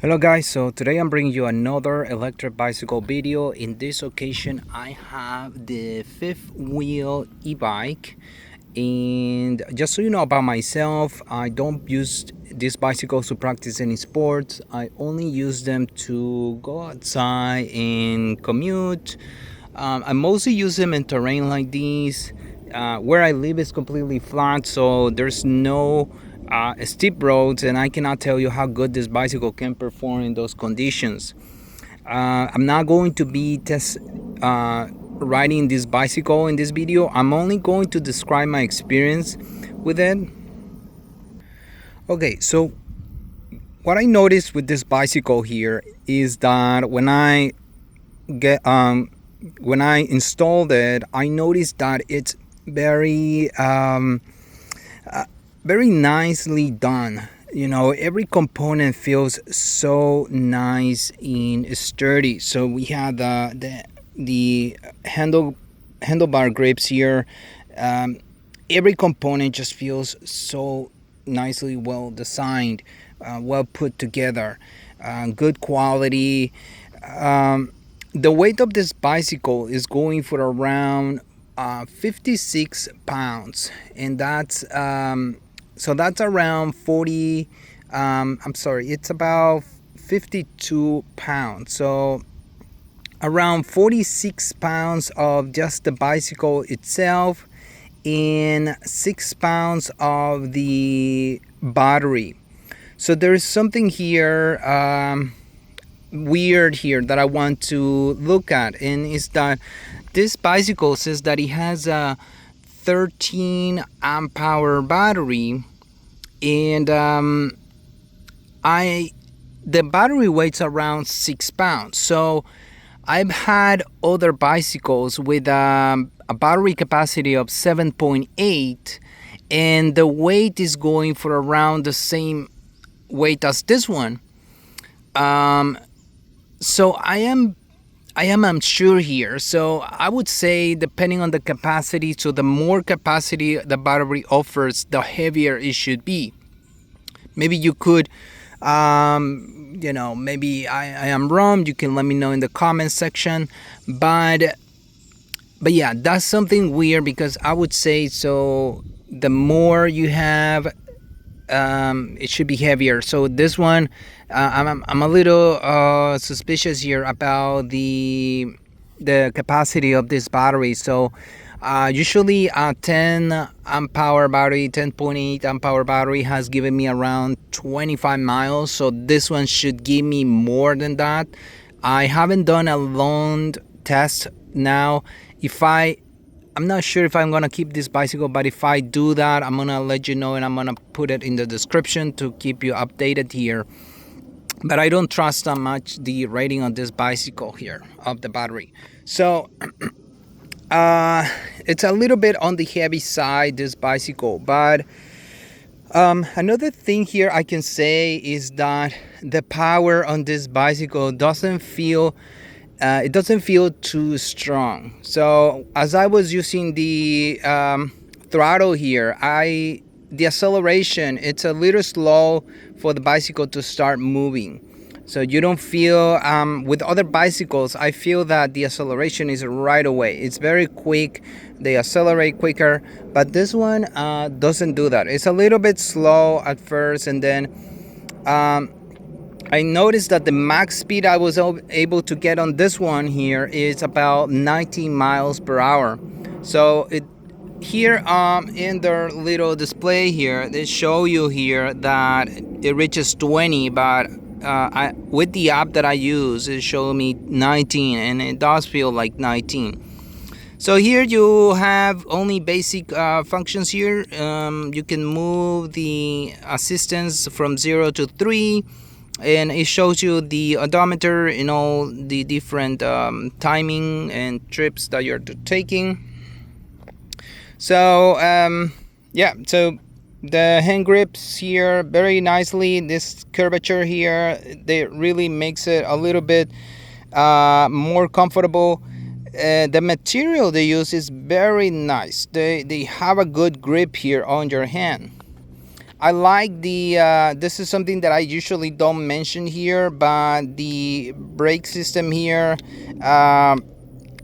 Hello guys, so today I'm bringing you another electric bicycle video. In this occasion I have the fifth wheel e-bike, and just so you know about myself, I don't use these bicycles to practice any sports. I only use them to go outside and commute. I mostly use them in terrain like these. Where I live is completely flat, so there's no steep roads, and I cannot tell you how good this bicycle can perform in those conditions. I'm not going to be riding this bicycle in this video. I'm only going to describe my experience with it. Okay, so what I noticed with this bicycle here is that when I installed it, I noticed that it's very very nicely done. You know, every component feels so nice and sturdy. So we have the handlebar grips here. Every component just feels so nicely well designed, well put together, good quality. The weight of this bicycle is going for around 56 pounds, and that's that's around 40 it's about 52 pounds. So around 46 pounds of just the bicycle itself and 6 pounds of the battery. So there is something here weird here that I want to look at, and is that this bicycle says that it has a 13 amp hour battery, and the battery weighs around 6 pounds. So I've had other bicycles with a battery capacity of 7.8, and the weight is going for around the same weight as this one. So I am unsure here. So I would say, depending on the capacity, so the more capacity the battery offers, the heavier it should be. Maybe you could, maybe I am wrong. You can let me know in the comments section. But yeah, that's something weird, because I would say, so the more you have, it should be heavier. So this one, I'm a little suspicious here about the capacity of this battery. So usually a 10 amp hour battery, 10.8 amp hour battery has given me around 25 miles. So this one should give me more than that. I haven't done a long test now. I'm not sure if I'm gonna keep this bicycle, but if I do that, I'm gonna let you know, and I'm gonna put it in the description to keep you updated here. But I don't trust that much the rating on this bicycle here of the battery. So it's a little bit on the heavy side, this bicycle. But another thing here I can say is that the power on this bicycle doesn't feel too strong. So as I was using the throttle here, the acceleration, it's a little slow for the bicycle to start moving. So you don't feel, with other bicycles, I feel that the acceleration is right away. It's very quick. They accelerate quicker, but this one doesn't do that. It's a little bit slow at first, and then I noticed that the max speed I was able to get on this one here is about 19 miles per hour. So here in their little display here, they show you here that it reaches 20, but with the app that I use, it showed me 19, and it does feel like 19. So here you have only basic functions here. You can move the assistance from 0 to 3, and it shows you the odometer and all the different timing and trips that you're taking. So so the hand grips here very nicely. This curvature here, they really makes it a little bit more comfortable. The material they use is very nice. They have a good grip here on your hand. I like the this is something that I usually don't mention here, but the brake system here,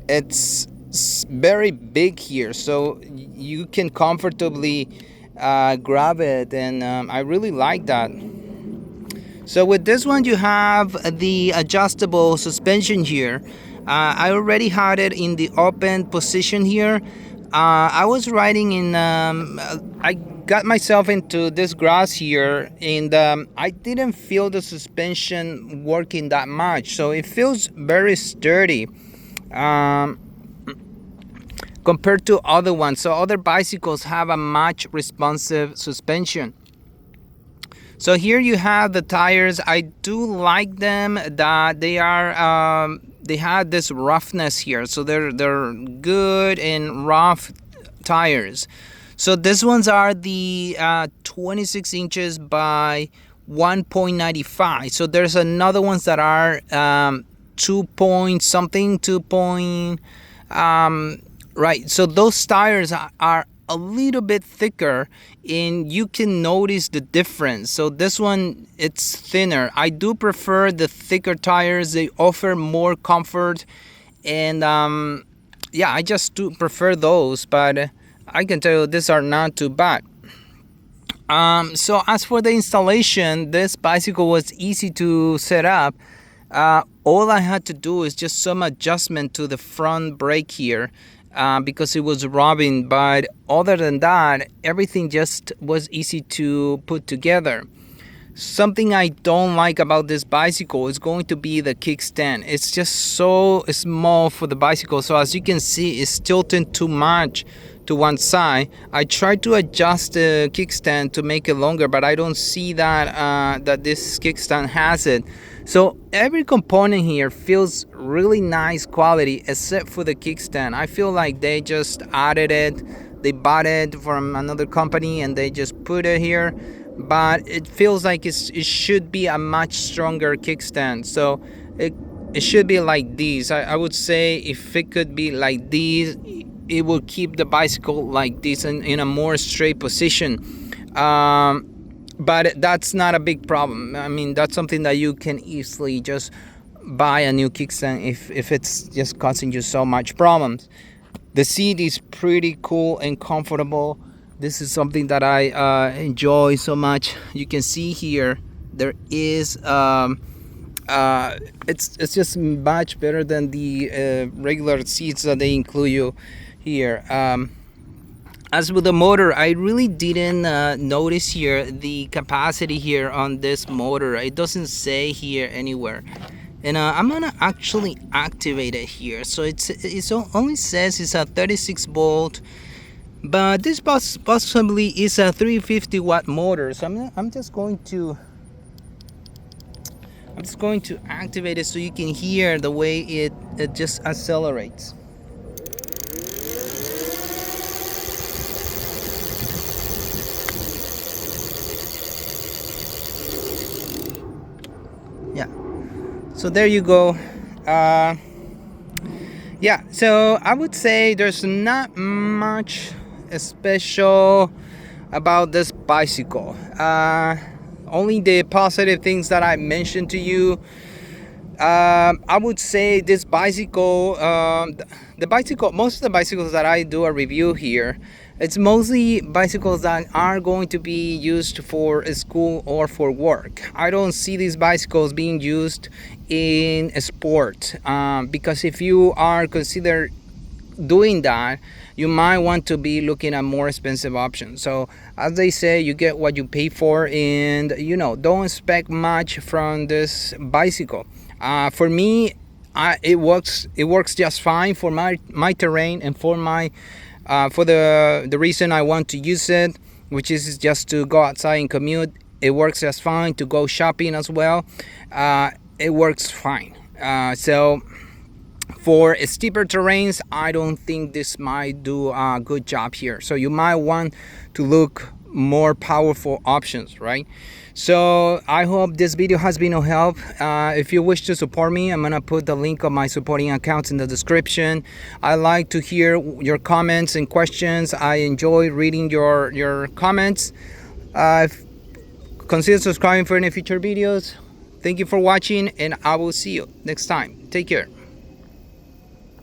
it's very big here, so you can comfortably grab it, and I really like that. So with this one, you have the adjustable suspension here. I already had it in the open position here. I was riding in, I got myself into this grass here, and I didn't feel the suspension working that much. So it feels very sturdy compared to other ones. So other bicycles have a much responsive suspension. So here you have the tires. I do like them that they are they have this roughness here, so they're good and rough tires. So these ones are the 26 inches by 1.95. So there's another ones that are 2 point something, 2 point right. So those tires are a little bit thicker, and you can notice the difference. So this one, it's thinner. I do prefer the thicker tires. They offer more comfort, and yeah, I just do prefer those, but I can tell you these are not too bad. So as for the installation, this bicycle was easy to set up. All I had to do is just some adjustment to the front brake here, because it was rubbing, but other than that, everything just was easy to put together. Something I don't like about this bicycle is going to be the kickstand. It's just so small for the bicycle, so as you can see, it's tilting too much to one side. I tried to adjust the kickstand to make it longer, but I don't see that that this kickstand has it. So every component here feels really nice quality except for the kickstand. I feel like they just added it. They bought it from another company and they just put it here, but it feels like it should be a much stronger kickstand. So it should be like these. I would say if it could be like these, it will keep the bicycle like this in a more straight position. But that's not a big problem. I mean, that's something that you can easily just buy a new kickstand if it's just causing you so much problems. The seat is pretty cool and comfortable. This is something that I enjoy so much. You can see here there is it's just much better than the regular seats that they include you here. As with the motor, I really didn't notice here the capacity here on this motor. It doesn't say here anywhere, and I'm gonna actually activate it here. So it only says it's a 36 volt, but this possibly is a 350 watt motor. So I'm just going to activate it so you can hear the way it just accelerates. Yeah, so there you go. Yeah, so I would say there's not much special about this bicycle. Only the positive things that I mentioned to you. I would say this bicycle, most of the bicycles that I do a review here, it's mostly bicycles that are going to be used for school or for work. I don't see these bicycles being used in sport, because if you are considered doing that, you might want to be looking at more expensive options. So as they say, you get what you pay for, and don't expect much from this bicycle. For me, it works just fine for my terrain and for my for the reason I want to use it, which is just to go outside and commute. It works just fine. To go shopping as well, it works fine. So for steeper terrains, I don't think this might do a good job here. So you might want to look more powerful options, right? So I hope this video has been of help. If you wish to support me, I'm gonna put the link of my supporting accounts in the description. I like to hear your comments and questions. I enjoy reading your comments. consider subscribing for any future videos. Thank you for watching, and I will see you next time. Take care.